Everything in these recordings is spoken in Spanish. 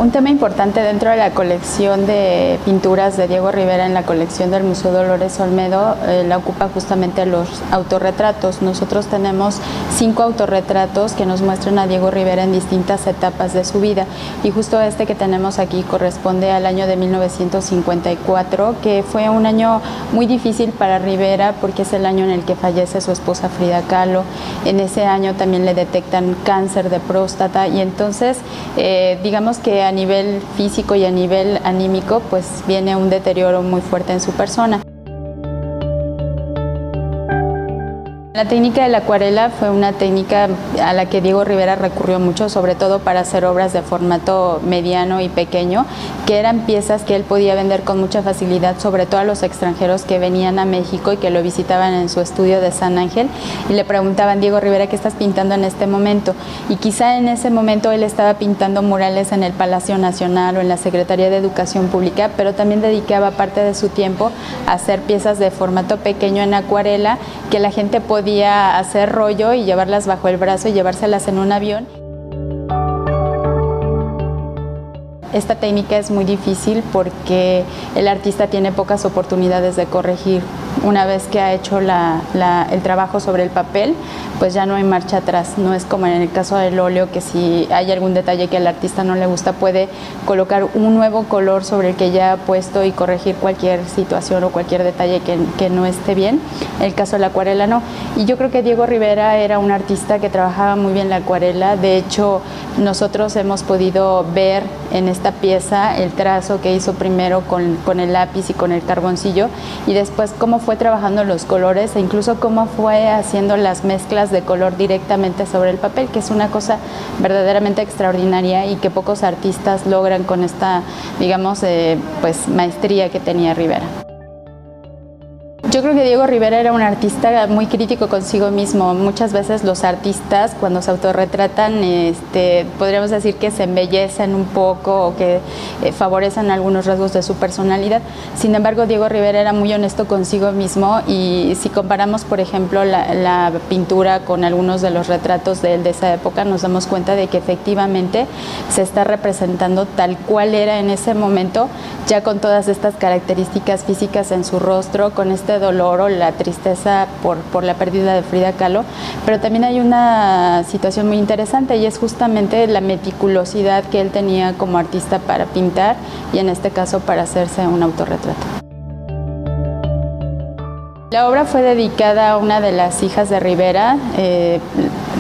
Un tema importante dentro de la colección de pinturas de Diego Rivera en la colección del Museo Dolores Olmedo la ocupa justamente los autorretratos. Nosotros tenemos 5 autorretratos que nos muestran a Diego Rivera en distintas etapas de su vida, y justo este que tenemos aquí corresponde al año de 1954, que fue un año muy difícil para Rivera porque es el año en el que fallece su esposa Frida Kahlo. En ese año también le detectan cáncer de próstata, y entonces digamos que a nivel físico y a nivel anímico pues viene un deterioro muy fuerte en su persona. La técnica de la acuarela fue una técnica a la que Diego Rivera recurrió mucho, sobre todo para hacer obras de formato mediano y pequeño, que eran piezas que él podía vender con mucha facilidad, sobre todo a los extranjeros que venían a México y que lo visitaban en su estudio de San Ángel y le preguntaban: Diego Rivera, ¿qué estás pintando en este momento? Y quizá en ese momento él estaba pintando murales en el Palacio Nacional o en la Secretaría de Educación Pública, pero también dedicaba parte de su tiempo a hacer piezas de formato pequeño en acuarela que la gente podía hacer rollo y llevarlas bajo el brazo y llevárselas en un avión. Esta técnica es muy difícil porque el artista tiene pocas oportunidades de corregir. Una vez que ha hecho el trabajo sobre el papel, pues ya no hay marcha atrás. No es como en el caso del óleo, que si hay algún detalle que al artista no le gusta, puede colocar un nuevo color sobre el que ya ha puesto y corregir cualquier situación o cualquier detalle que no esté bien. En el caso de la acuarela no. Y yo creo que Diego Rivera era un artista que trabajaba muy bien la acuarela. De hecho, nosotros hemos podido ver en esta pieza el trazo que hizo primero con el lápiz y con el carboncillo, y después cómo fue trabajando los colores e incluso cómo fue haciendo las mezclas de color directamente sobre el papel, que es una cosa verdaderamente extraordinaria y que pocos artistas logran con esta, digamos, pues maestría que tenía Rivera. Yo creo que Diego Rivera era un artista muy crítico consigo mismo. Muchas veces los artistas, cuando se autorretratan, podríamos decir que se embellecen un poco o que favorecen algunos rasgos de su personalidad. Sin embargo, Diego Rivera era muy honesto consigo mismo, y si comparamos, por ejemplo, la pintura con algunos de los retratos de él de esa época, nos damos cuenta de que efectivamente se está representando tal cual era en ese momento, ya con todas estas características físicas en su rostro, con este dolor o la tristeza por la pérdida de Frida Kahlo. Pero también hay una situación muy interesante, y es justamente la meticulosidad que él tenía como artista para pintar, y en este caso para hacerse un autorretrato. La obra fue dedicada a una de las hijas de Rivera,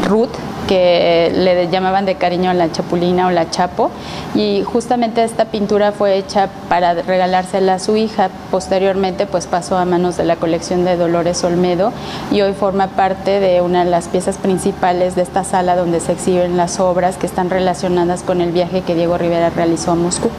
Ruth, que le llamaban de cariño la Chapulina o la Chapo, y justamente esta pintura fue hecha para regalársela a su hija. Posteriormente pues pasó a manos de la colección de Dolores Olmedo, y hoy forma parte de una de las piezas principales de esta sala donde se exhiben las obras que están relacionadas con el viaje que Diego Rivera realizó a Moscú.